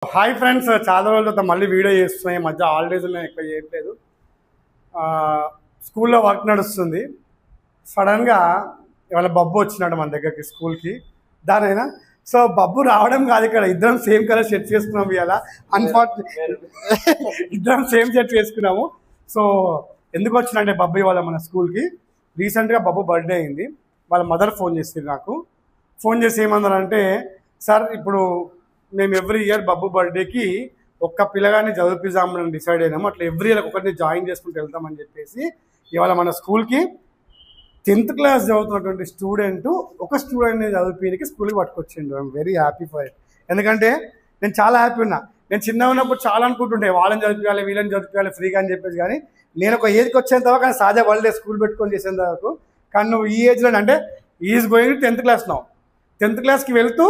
Hi friends, చాలా రోజుల తర్వాత మళ్ళీ వీడియో చేస్తున్నాయి. ఈ మధ్య హాలిడేస్ నేను ఎక్కువ చేయట్లేదు. స్కూల్లో వర్క్ నడుస్తుంది. సడన్గా ఇవాళ బబ్బు వచ్చినాడు మన దగ్గరికి స్కూల్కి. దానైనా సో బబ్బు రావడం కాదు, ఇక్కడ ఇద్దరం సేమ్ కలర్ షర్ట్ చేసుకున్నాము. ఇవాళ అన్ఫార్చునేట్ ఇద్దరం సేమ్ షర్ట్ చేసుకున్నాము. సో ఎందుకు వచ్చినంటే బబ్బు ఇవాళ మన స్కూల్కి రీసెంట్గా బబ్బు బర్త్డే అయింది. వాళ్ళ మదర్ ఫోన్ చేసింది నాకు. ఫోన్ చేసి ఏమన్నారంటే, సార్ ఇప్పుడు మేము ఎవ్రీ ఇయర్ బబ్బు బర్త్డేకి ఒక్క పిల్లగాన్ని చదివిపిద్దామని డిసైడ్ అయినాము. అట్లా ఎవ్రీ ఇయర్ ఒకరిని జాయిన్ చేసుకుంటూ వెళ్తామని చెప్పేసి ఇవాళ మన స్కూల్కి 10th క్లాస్ చదువుతున్నటువంటి స్టూడెంట్ ఒక స్టూడెంట్ని చదివిపీనికి స్కూల్కి పట్టుకొచ్చిండు. I'm very happy for it. ఎందుకంటే నేను చాలా హ్యాపీ ఉన్నా. నేను చిన్న ఉన్నప్పుడు చాలా అనుకుంటుండే వాళ్ళని చదివించాలి వీళ్ళని చదివించాలి ఫ్రీగా అని చెప్పేసి. కానీ నేను ఒక ఏజ్కి వచ్చేంత వరకు కానీ సాధ్య వరల్డ్ స్కూల్ పెట్టుకొని చేసేంత వరకు. కానీ నువ్వు ఈ ఏజ్లో అంటే is going 10th class now. 10th క్లాస్కి వెళ్తూ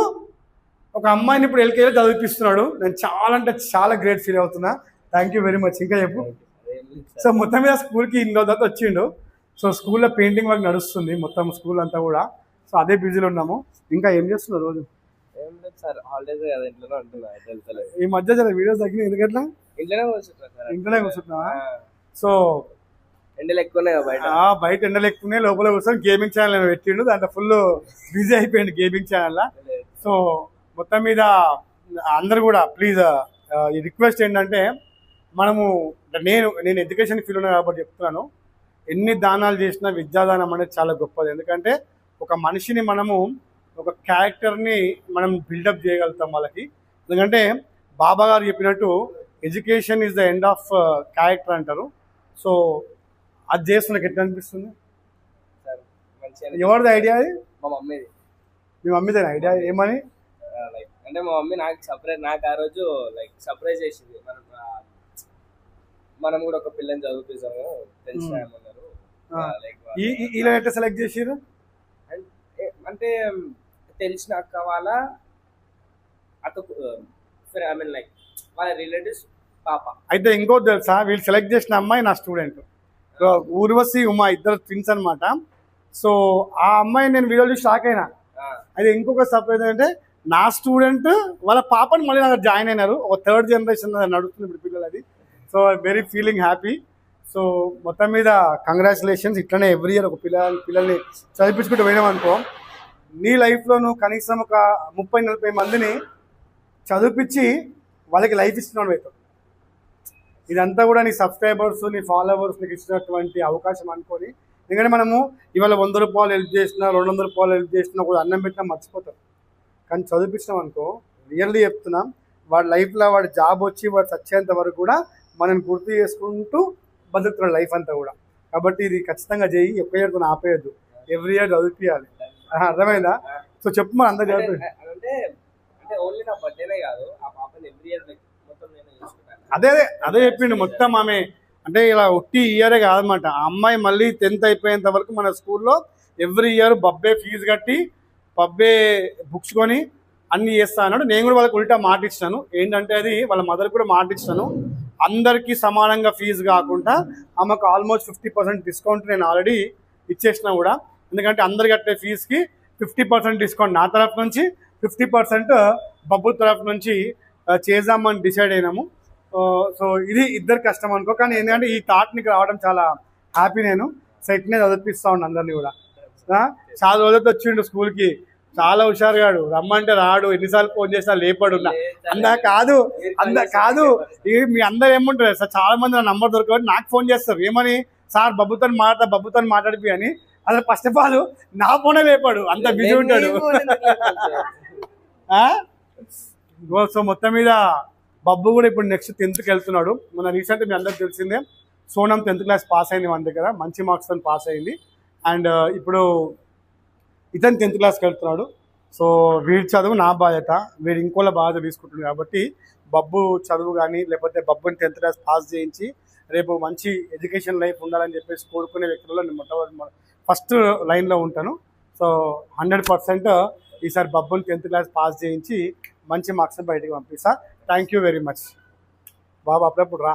ఒక అమ్మాయిని ఇప్పుడు ఎల్కేజీ చదివిపిస్తున్నాడు. నేను చాలా అంటే చాలా గ్రేట్ ఫీల్ అవుతున్నా. Thank you very much. ఇంకా చెప్పు. సో మొత్తం మీద స్కూల్కి ఇన్నో తర్వాత వచ్చిండు. సో స్కూల్లో పెయింటింగ్ వర్క్ నడుస్తుంది మొత్తం స్కూల్ అంతా కూడా. సో అదే బిజీలో ఉన్నాము. ఇంకా ఏం చేస్తున్నారు రోజు? ఈ మధ్య చాలా వీడియోస్ తగ్గినాయి. ఎందుకట్లా? ఇంట్లోనే కూర్చుంటున్నా. సో ఎండలు ఎక్కువనే బయట ఎండలు ఎక్కువనే, లోపల కూర్చొని గేమింగ్ ఛానల్ పెట్టిండు. దాంట్లో ఫుల్ బిజీ అయిపోయింది గేమింగ్ ఛానల్లో. సో మొత్తం మీద అందరు కూడా ప్లీజ్ ఈ రిక్వెస్ట్ ఏంటంటే, మనము నేను ఎడ్యుకేషన్ ఫీల్డ్ ఉన్నా కాబట్టి చెప్తున్నాను, ఎన్ని దానాలు చేసినా విద్యాదానం అనేది చాలా గొప్పది. ఎందుకంటే ఒక మనిషిని మనము ఒక క్యారెక్టర్ని మనం బిల్డప్ చేయగలుగుతాం వాళ్ళకి. ఎందుకంటే బాబా గారు చెప్పినట్టు education is the end of character అంటారు. సో అది చేస్తున్నకి ఎట్లా అనిపిస్తుంది? ఎవరిది ఐడియా అది? మా మమ్మీది. మీ మమ్మీదే ఐడియా? ఏమని? అంటే మా మమ్మీ నాకు ఆ రోజు సర్ప్రైజ్ చేసింది. మనం కూడా ఒక పిల్లని చదివిపిస్తాము తెలిసినామన్నారు. ఇలా ఎట్లా సెలెక్ట్ చేసారు? అంటే తెలిసిన అక్క వాళ్ళ వాళ్ళ రిలేటివ్స్ పాప. అయితే ఇంకోటి తెలుసా, వీళ్ళు సెలెక్ట్ చేసిన అమ్మాయి నా స్టూడెంట్ ఊర్వశి ఉమా, ఇద్దరు ట్విన్స్ అనమాట. సో ఆ అమ్మాయి నేను వీడియో చూసి షాక్ అయినా. అయితే ఇంకొక సర్ప్రైజ్ అంటే, నా స్టూడెంట్ వాళ్ళ పాపని మళ్ళీ నాకు జాయిన్ అయినారు. ఒక 3rd జనరేషన్ నడుస్తుంది ఇప్పుడు పిల్లలు. అది so very feeling happy. So మొత్తం మీద కంగ్రాచులేషన్స్. ఇట్లనే ఎవ్రీ ఇయర్ ఒక పిల్లల్ని చదివించుకుంటూ పోయినామనుకో, నీ లైఫ్లో నువ్వు కనీసం ఒక 30-40 మందిని చదివిపించి వాళ్ళకి లైఫ్ ఇస్తున్నాడు అవుతావు. ఇదంతా కూడా నీ సబ్స్క్రైబర్స్ నీ ఫాలోవర్స్ నీకు ఇచ్చినటువంటి అవకాశం అనుకోని. ఎందుకంటే మనము ఇవాళ 100 రూపాయలు హెల్ప్ చేసినా 200 రూపాయలు హెల్ప్ చేసినా కూడా అన్నం పెట్టినా మర్చిపోతాం. కానీ చదివించినాం అనుకో, రియల్లీ చెప్తున్నాం, వాడి లైఫ్లో వాడి జాబ్ వచ్చి వాడు చచ్చేంత వరకు కూడా మనం గుర్తు చేసుకుంటూ బతుకుతున్నాడు లైఫ్ అంతా కూడా. కాబట్టి ఇది ఖచ్చితంగా చేయి. ఒక్క ఇయర్తో ఆపేయద్దు, ఎవ్రీ ఇయర్ చదివిపియాలి. అర్థమైందా? సో చెప్పు మరి అందరు చదువు. అదే చెప్పిండు మొత్తం ఆమె. అంటే ఇలా ఒట్టి ఇయరే కాదనమాట. ఆ అమ్మాయి మళ్ళీ 10th అయిపోయేంత వరకు మన స్కూల్లో ఎవ్రీ ఇయర్ బబ్బే ఫీజు కట్టి పబ్బే బుక్స్ కొని అన్నీ చేస్తా అన్నాడు. నేను కూడా వాళ్ళకి ఉల్టా మాట ఇచ్చాను. ఏంటంటే అది వాళ్ళ మదర్ కూడా మాట ఇచ్చాను, అందరికీ సమానంగా ఫీజు కాకుండా ఆమెకు ఆల్మోస్ట్ 50% డిస్కౌంట్ నేను ఆల్రెడీ ఇచ్చేసినా కూడా. ఎందుకంటే అందరు కట్టే ఫీజుకి 50% డిస్కౌంట్ నా తరఫు నుంచి, 50% బబ్బు తరఫు నుంచి చేద్దామని డిసైడ్ అయినాము. సో ఇది ఇద్దరు కష్టం అనుకో. కానీ ఏంటంటే ఈ థాట్ నీకు రావడం చాలా హ్యాపీ. నేను సెట్నే చదివిపిస్తా ఉన్నాను అందరినీ కూడా. చాలా రోజులతో వచ్చిండు స్కూల్కి, చాలా హుషారుగాడు. రమ్మంటే రాడు, ఎన్నిసార్లు ఫోన్ చేసినా లేపాడు. అందా కాదు మీ అందరు ఏమంటారు సార్, చాలా మంది నా నంబర్ దొరకబట్టి నాకు ఫోన్ చేస్తారు. ఏమని? సార్ బబ్బుతో మాట్లాడిపి అని. అసలు ఫస్ట్ ఆఫ్ ఆల్ నా ఫోనే లేపాడు, అంత బిజీ ఉంటాడు. సో మొత్తం మీద బబ్బు కూడా ఇప్పుడు నెక్స్ట్ 10th వెళ్తున్నాడు. మన రీసెంట్ మీ అందరికి తెలిసిందే, సోనం 10th క్లాస్ పాస్ అయింది మన దగ్గర, మంచి మార్క్స్తో పాస్ అయింది. అండ్ ఇప్పుడు ఇతను 10th క్లాస్కి వెళ్తున్నాడు. సో వీడి చదువు నా బాధ్యత, వీడు ఇంకోళ్ళ బాధ్యత తీసుకుంటుంది. కాబట్టి బబ్బు చదువు కానీ లేకపోతే బబ్బుని 10th క్లాస్ పాస్ చేయించి రేపు మంచి ఎడ్యుకేషన్ లైఫ్ ఉండాలని చెప్పేసి కోరుకునే వ్యక్తుల్లో నేను ఫస్ట్ లైన్లో ఉంటాను. సో 100% ఈసారి బబ్బుని 10th క్లాస్ పాస్ చేయించి మంచి మార్క్స్ బయటకు పంపిస్తా. Thank you very much. బాబు అప్పుడప్పుడు రా.